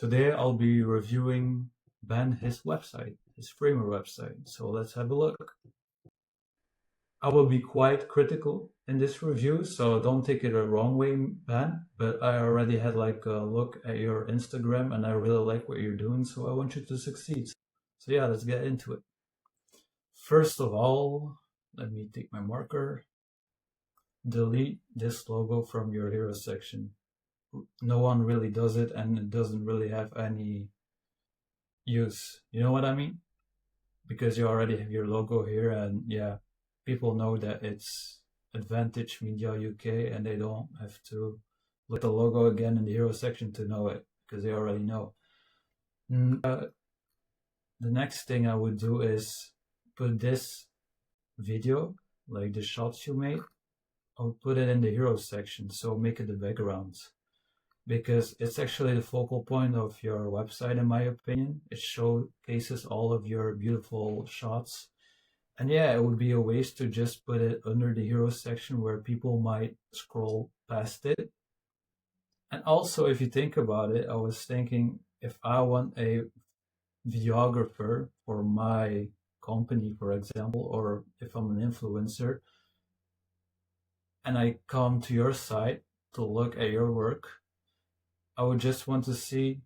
Today I'll be reviewing Ben his website, his Framer website. So let's have a look. I will be quite critical in this review, so don't take it the wrong way, Ben, but I already had like a look at your Instagram and I really like what you're doing, so I want you to succeed. So yeah, let's get into it. First of all, let me take my marker. Delete this logo from your hero section. No one really does it and it doesn't really have any use. You know what I mean? Because you already have your logo here, and yeah, people know that it's Advantage Media UK and they don't have to look at the logo again in the hero section to know it, because they already know. The next thing I would do is put this video, like the shots you made, I'll put it in the hero section, so make it the background, because it's actually the focal point of your website, in my opinion. It showcases all of your beautiful shots. And yeah, it would be a waste to just put it under the hero section where people might scroll past it. And also, if you think about it, I was thinking, if I want a videographer for my company, for example, or if I'm an influencer and I come to your site to look at your work, I would just want to see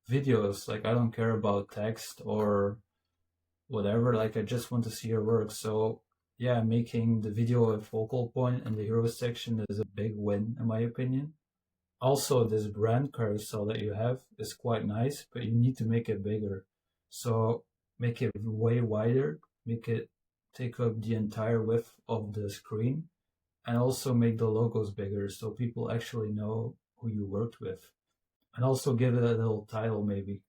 videos. Like, I don't care about text or whatever, like I just want to see your work. So yeah, making the video a focal point in the hero section is a big win, in my opinion. Also, this brand carousel that you have is quite nice, but you need to make it bigger. So make it way wider, make it take up the entire width of the screen, and also make the logos bigger so people actually know who you worked with. And also give it a little title, maybe.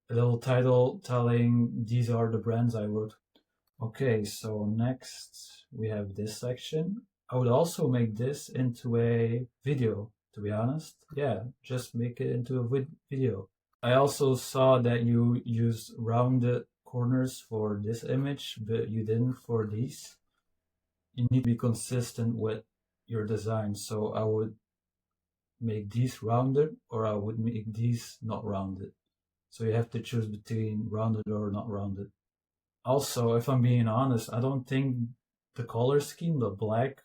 A little title telling these are the brands I worked with. Okay, so next we have this section. I would also make this into a video, to be honest. Yeah, just make it into a video. I also saw that you use rounded corners for this image, but you didn't for these. You need to be consistent with your design, so I would make these rounded, or I would make these not rounded. So you have to choose between rounded or not rounded. Also, if I'm being honest, I don't think the color scheme, the black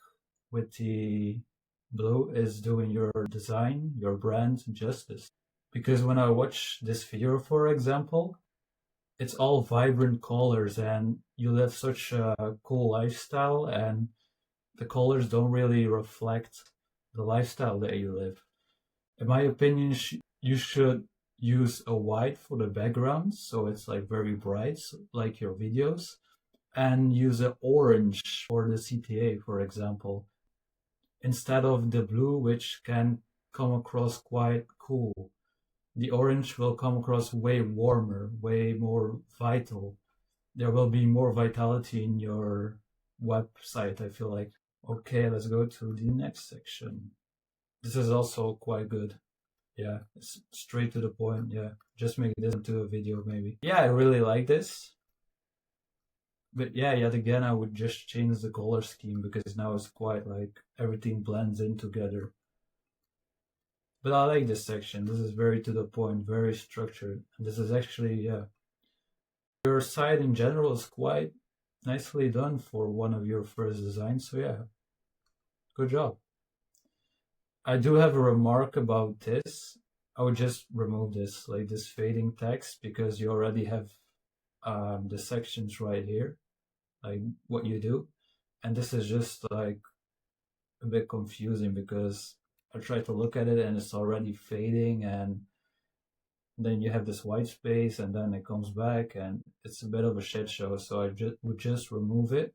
with the blue, is doing your design, your brand justice. Because when I watch this video, for example, it's all vibrant colors and you live such a cool lifestyle, and the colors don't really reflect the lifestyle that you live. In my opinion, you should use a white for the background, so it's like very bright, like your videos, and use an orange for the CTA, for example, instead of the blue, which can come across quite cool. The orange will come across way warmer, way more vital. There will be more vitality in your website, I feel like. Okay, let's go to the next section. This is also quite good. Yeah, it's straight to the point. Yeah, just make this into a video, maybe. Yeah, I really like this. But yeah, yet again, I would just change the color scheme, because now it's quite like everything blends in together. But I like this section. This is very to the point, very structured. And this is actually, yeah. Your site in general is quite nicely done for one of your first designs. So yeah, good job. I do have a remark about this. I would just remove this, like this fading text, because you already have the sections right here, like what you do. And this is just like a bit confusing, because I tried to look at it and it's already fading, and then you have this white space and then it comes back, and it's a bit of a shit show. So I would just remove it.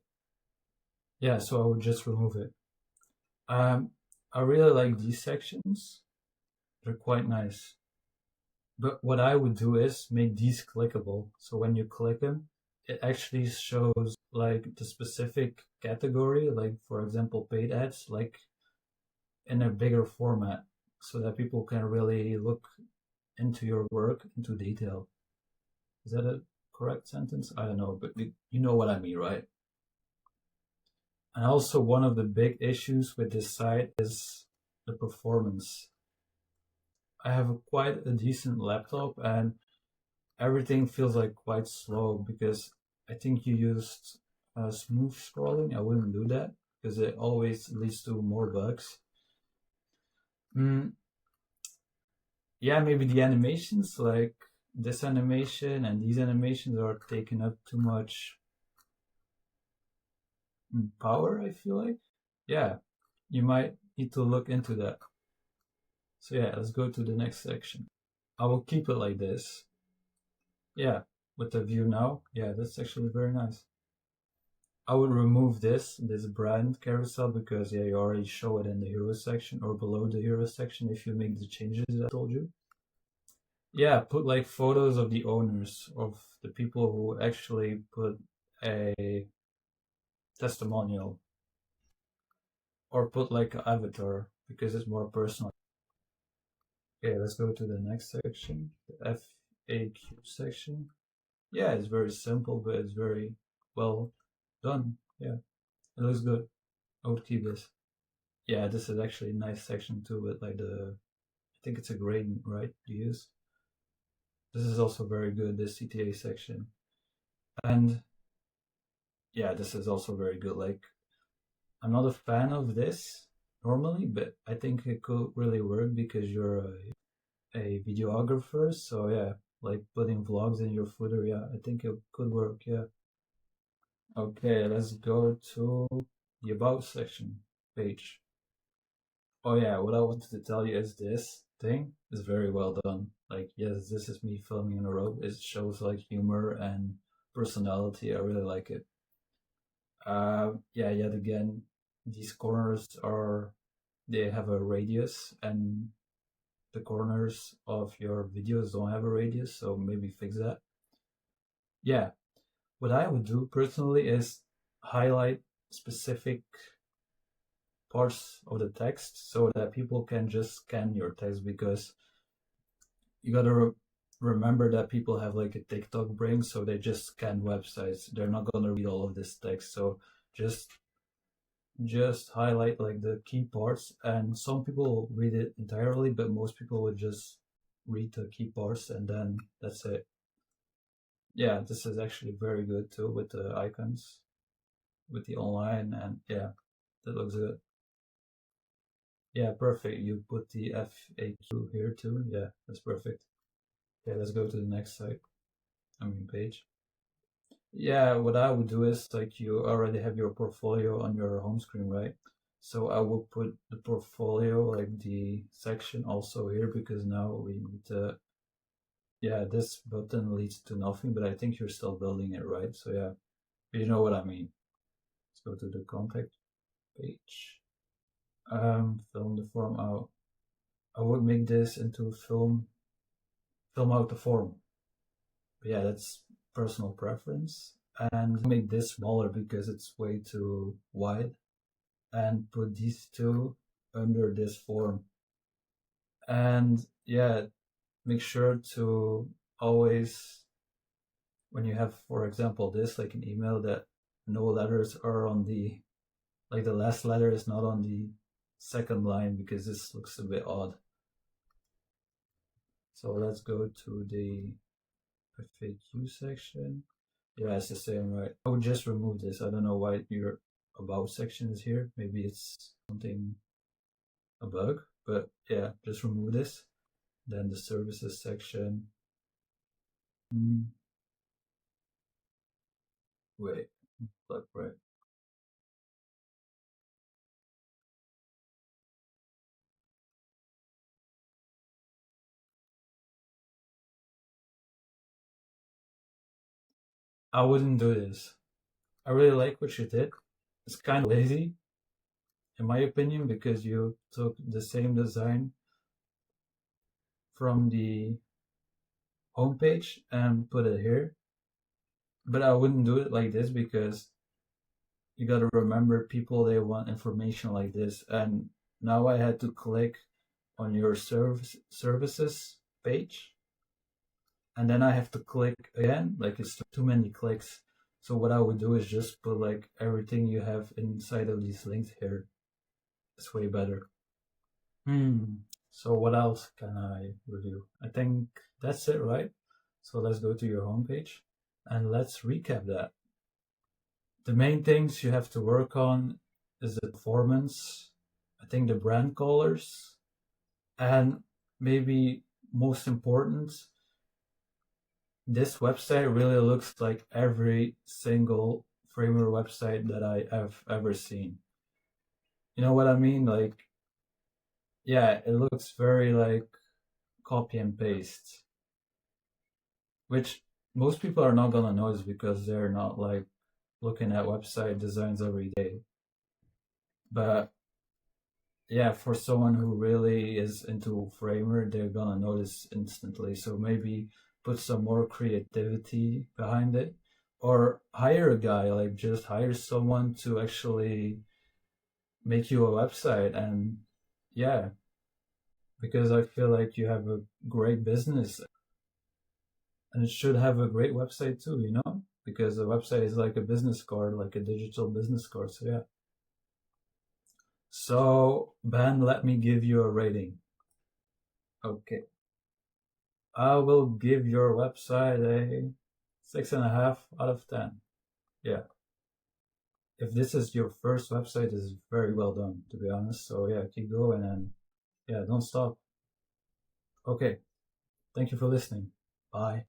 Yeah, so I would just remove it. I really like these sections. They're quite nice. But what I would do is make these clickable. So when you click them, it actually shows like the specific category, like for example, paid ads, like in a bigger format, so that people can really look into your work into detail. Is that a correct sentence? I don't know, but you know what I mean, right? And also, one of the big issues with this site is the performance. I have quite a decent laptop and everything feels like quite slow because I think you used smooth scrolling. I wouldn't do that because it always leads to more bugs. Mm, yeah, maybe the animations, like this animation and these animations, are taking up too much power, I feel like. Yeah, you might need to look into that. So yeah, let's go to the next section. I will keep it like this. Yeah, with the view now. Yeah, that's actually very nice. I would remove this brand carousel because yeah, you already show it in the hero section or below the hero section if you make the changes I told you. Yeah, put like photos of the owners, of the people who actually put a testimonial, or put like an avatar because it's more personal. Okay, let's go to the next section, the FAQ section. Yeah, it's very simple, but it's very well done. Yeah, it looks good. I would keep this. Yeah, this is actually a nice section too, with like I think it's a gradient, right? To use. This is also very good, this CTA section. And yeah, this is also very good. Like, I'm not a fan of this normally, but I think it could really work because you're a videographer. So yeah, like putting vlogs in your footer, yeah, I think it could work. Yeah. Okay, let's go to the about section page. Oh yeah, what I wanted to tell you is this thing is very well done. Like, yes, this is me filming in a robe. It shows like humor and personality. I really like it. Yeah, yet again, these corners they have a radius, and the corners of your videos don't have a radius, so maybe fix that. Yeah, what I would do personally is highlight specific parts of the text so that people can just scan your text, because you gotta remember that people have like a TikTok brain, so they just scan websites. They're not gonna read all of this text, so just highlight like the key parts, and some people read it entirely, but most people would just read the key parts and then that's it. Yeah, this is actually very good too with the icons, with the online, and yeah, that looks good. Yeah, perfect. You put the FAQ here too. Yeah, that's perfect. Okay, let's go to the next site. Page. Yeah, what I would do is like you already have your portfolio on your home screen, right? So I will put the portfolio, like the section, also here because now we need to. Yeah, this button leads to nothing, but I think you're still building it, right? So yeah, you know what I mean. Let's go to the contact page. Film the form out. I would make this into film out the form. But yeah, that's personal preference. And make this smaller because it's way too wide. And put these two under this form. And yeah, make sure to always, when you have, for example, this, like an email, that no letters are on like the last letter is not on the second line because this looks a bit odd. So let's go to the FAQ section. Yeah, it's the same, right? I would just remove this. I don't know why your about section is here. Maybe it's something, a bug, but yeah, just remove this. Then the services section. Wait, look, right. I wouldn't do this. I really like what you did. It's kind of lazy, in my opinion, because you took the same design from the homepage and put it here. But I wouldn't do it like this because you got to remember, people, they want information like this. And now I had to click on your services page, and then I have to click again. Like, it's too many clicks. So what I would do is just put like everything you have inside of these links here. It's way better. So what else can I review? I think that's it, right? So let's go to your homepage and let's recap that. The main things you have to work on is the performance, I think the brand colors, and maybe most important, this website really looks like every single Framer website that I have ever seen. You know what I mean? Like, yeah, it looks very like copy and paste, which most people are not gonna notice because they're not like looking at website designs every day. But yeah, for someone who really is into Framer, they're gonna notice instantly. So maybe put some more creativity behind it, or hire a guy, like just hire someone to actually make you a website. And yeah, because I feel like you have a great business and it should have a great website too, you know? Because a website is like a business card, like a digital business card. So yeah. So Ben, let me give you a rating. Okay. I will give your website a 6.5 out of 10. Yeah. If this is your first website, it's very well done, to be honest. So yeah, keep going and yeah, don't stop. Okay. Thank you for listening. Bye.